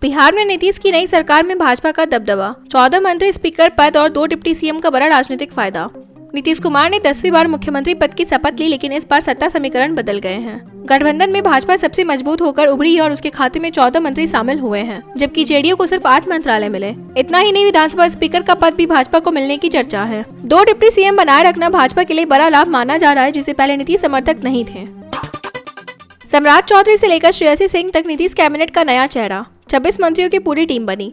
बिहार में नीतीश की नई सरकार में भाजपा का दबदबा, 14 मंत्री, स्पीकर पद और 2 डिप्टी सीएम का बड़ा राजनीतिक फायदा। नीतीश कुमार ने 10वीं बार मुख्यमंत्री पद की शपथ ली, लेकिन इस बार सत्ता समीकरण बदल गए हैं। गठबंधन में भाजपा सबसे मजबूत होकर उभरी है और उसके खाते में 14 मंत्री शामिल हुए हैं, जबकि जेडीयू को सिर्फ 8 मंत्रालय मिले। इतना ही नहीं, विधानसभा स्पीकर का पद भी भाजपा को मिलने की चर्चा है। 2 डिप्टी सीएम बनाए रखना भाजपा के लिए बड़ा लाभ माना जा रहा है, जिसे पहले नीतीश समर्थक नहीं थे। सम्राट चौधरी से लेकर श्रेयसी सिंह तक नीतीश कैबिनेट का नया चेहरा, 26 मंत्रियों की पूरी टीम बनी।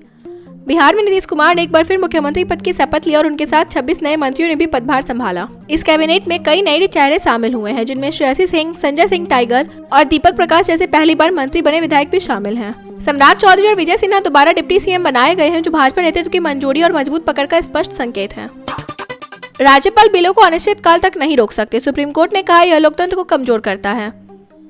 बिहार में नीतीश कुमार ने एक बार फिर मुख्यमंत्री पद की शपथ ली और उनके साथ 26 नए मंत्रियों ने भी पदभार संभाला। इस कैबिनेट में कई नए चेहरे शामिल हुए हैं, जिनमें श्रेयसी सिंह, संजय सिंह टाइगर और दीपक प्रकाश जैसे पहली बार मंत्री बने विधायक भी शामिल हैं। सम्राट चौधरी और विजय सिन्हा दोबारा डिप्टी सीएम बनाए गए हैं, जो भाजपा नेतृत्व की मंजूरी और मजबूत पकड़ का स्पष्ट संकेत है। राज्यपाल बिलों को अनिश्चित काल तक नहीं रोक सकते, सुप्रीम कोर्ट ने कहा, यह लोकतंत्र को कमजोर करता है।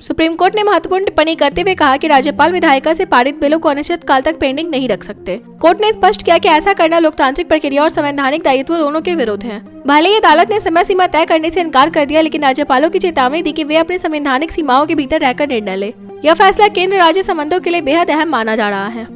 सुप्रीम कोर्ट ने महत्वपूर्ण टिप्पणी करते हुए कहा कि राज्यपाल विधायिका से पारित बिलों को अनिश्चित काल तक पेंडिंग नहीं रख सकते। कोर्ट ने स्पष्ट किया कि ऐसा करना लोकतांत्रिक प्रक्रिया और संवैधानिक दायित्व दोनों के विरुद्ध है। भले ही अदालत ने समय सीमा तय करने से इनकार कर दिया, लेकिन राज्यपालों की चेतावनी दी कि वे अपनी संवैधानिक सीमाओं के भीतर रहकर निर्णय ले। यह फैसला केंद्र राज्य संबंधों के लिए बेहद अहम माना जा रहा है।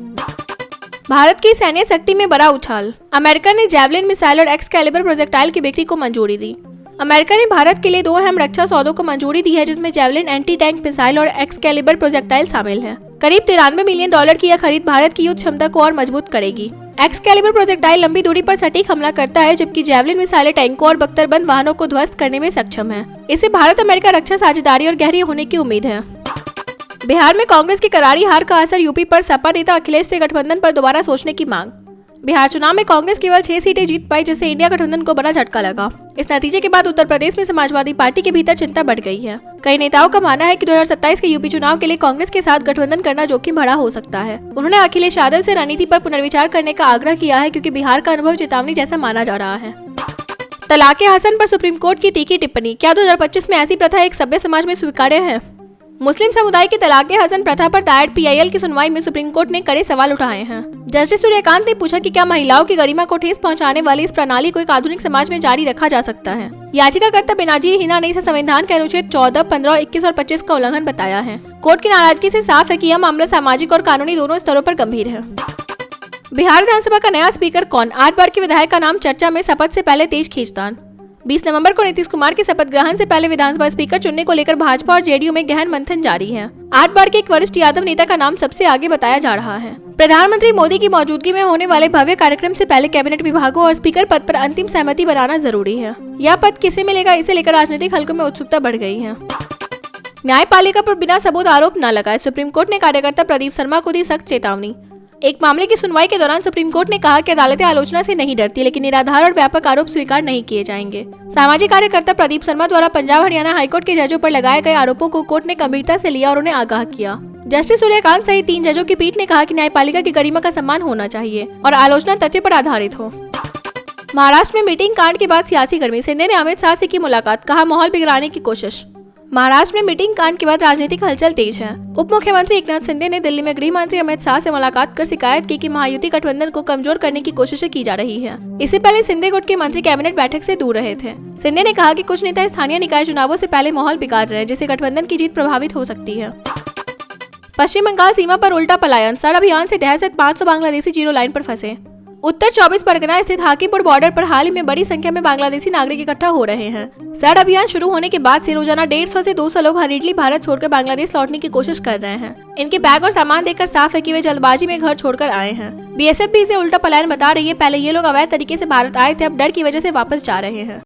भारत की सैन्य शक्ति में बड़ा उछाल, अमेरिका ने जैवलिन मिसाइल और एक्सकैलिबर प्रोजेक्टाइल की बिक्री को मंजूरी दी। अमेरिका ने भारत के लिए 2 अहम रक्षा सौदों को मंजूरी दी है, जिसमें जैवलिन एंटी टैंक मिसाइल और एक्सकैलिबर प्रोजेक्टाइल शामिल है। करीब $93 मिलियन की यह खरीद भारत की युद्ध क्षमता को और मजबूत करेगी। एक्सकैलिबर प्रोजेक्टाइल लंबी दूरी पर सटीक हमला करता है, जबकि जैवलिन मिसाइलें टैंकों और बख्तरबंद वाहनों को ध्वस्त करने में सक्षम है। इससे भारत अमेरिका रक्षा साझेदारी और गहरी होने की उम्मीद है। बिहार में कांग्रेस की करारी हार का असर यूपी पर, सपा नेता अखिलेश से गठबंधन पर दोबारा सोचने की मांग। बिहार चुनाव में कांग्रेस केवल 6 सीटें जीत पाई, जिससे इंडिया गठबंधन को बड़ा झटका लगा। इस नतीजे के बाद उत्तर प्रदेश में समाजवादी पार्टी के भीतर चिंता बढ़ गई है। कई नेताओं का मानना है कि 2027 के यूपी चुनाव के लिए कांग्रेस के साथ गठबंधन करना जोखिम भरा हो सकता है। उन्होंने अखिलेश यादव से रणनीति पर पुनर्विचार करने का आग्रह किया है, क्योंकि बिहार का अनुभव चेतावनी जैसा माना जा रहा है। तलाक़े हसन पर सुप्रीम कोर्ट की तीखी टिप्पणी, क्या 2025 में ऐसी प्रथा एक सभ्य समाज में स्वीकार्य है? मुस्लिम समुदाय की तलाक़े हसन प्रथा पर दायर PIL की सुनवाई में सुप्रीम कोर्ट ने कड़े सवाल उठाए हैं। जस्टिस सूर्यकांत ने पूछा कि क्या महिलाओं की गरिमा को ठेस पहुंचाने वाली इस प्रणाली को एक आधुनिक समाज में जारी रखा जा सकता है? याचिकाकर्ता बेनाजीर हिना ने इसे संविधान के अनुच्छेद 14, 15, 21 और 25 का उल्लंघन बताया है। कोर्ट की नाराजगी से साफ है कि यह मामला सामाजिक और कानूनी दोनों स्तरों पर गंभीर है। बिहार विधानसभा का नया स्पीकर कौन? 8 बार के विधायक का नाम चर्चा में, शपथ से पहले तेज खींचतान। 20 नवंबर को नीतीश कुमार के शपथ ग्रहण से पहले विधानसभा स्पीकर चुनने को लेकर भाजपा और जेडीयू में गहन मंथन जारी है। 8 बार के एक वरिष्ठ यादव नेता का नाम सबसे आगे बताया जा रहा है। प्रधानमंत्री मोदी की मौजूदगी में होने वाले भव्य कार्यक्रम से पहले कैबिनेट विभागों और स्पीकर पद पर अंतिम सहमति बनाना जरूरी है। यह पद किसे मिलेगा, इसे लेकर राजनीतिक हलकों में उत्सुकता बढ़ गई है। न्यायपालिका पर बिना सबूत आरोप न लगाए, सुप्रीम कोर्ट ने कार्यकर्ता प्रदीप शर्मा को दी सख्त चेतावनी। एक मामले की सुनवाई के दौरान सुप्रीम कोर्ट ने कहा कि अदालतें आलोचना से नहीं डरती, लेकिन निराधार और व्यापक आरोप स्वीकार नहीं किए जाएंगे। सामाजिक कार्यकर्ता प्रदीप शर्मा द्वारा पंजाब हरियाणा हाईकोर्ट के जजों पर लगाए गए आरोपों को कोर्ट ने गंभीरता से लिया और उन्हें आगाह किया। जस्टिस सूर्यकांत सहित 3 जजों की पीठ ने कहा कि न्यायपालिका की गरिमा का सम्मान होना चाहिए और आलोचना तथ्य पर आधारित हो। महाराष्ट्र में मीटिंग कांड के बाद सियासी गर्मी, सिंधे ने अमित शाह से की मुलाकात, कहा माहौल बिगड़ाने की कोशिश। महाराष्ट्र में मीटिंग कांड के बाद राजनीतिक हलचल तेज है। उप मुख्यमंत्री एकनाथ शिंदे ने दिल्ली में गृह मंत्री अमित शाह से मुलाकात कर शिकायत की कि महायुति गठबंधन को कमजोर करने की कोशिशें की जा रही है। इससे पहले शिंदे गुट के मंत्री कैबिनेट बैठक से दूर रहे थे। शिंदे ने कहा कि कुछ नेता स्थानीय निकाय चुनावों से पहले माहौल बिगाड़ रहे हैं, जिससे गठबंधन की जीत प्रभावित हो सकती है। पश्चिम बंगाल सीमा पर उल्टा पलायन, सड़ अभियान से दहशत, 500 बांग्लादेशी जीरो लाइन पर फंसे। उत्तर 24 परगना स्थित हाकीपुर बॉर्डर पर हाल ही में बड़ी संख्या में बांग्लादेशी नागरिक इकट्ठा हो रहे हैं। सड़ अभियान शुरू होने के बाद से रोजाना 150 से 200 लोग हरीडली भारत छोड़कर बांग्लादेश लौटने की कोशिश कर रहे हैं। इनके बैग और सामान देखकर साफ है कि वे जल्दबाजी में घर छोड़कर आए हैं। BSF भी इसे उल्टा पलायन बता रही है। पहले ये लोग अवैध तरीके से भारत आए थे, अब डर की वजह से वापस जा रहे हैं।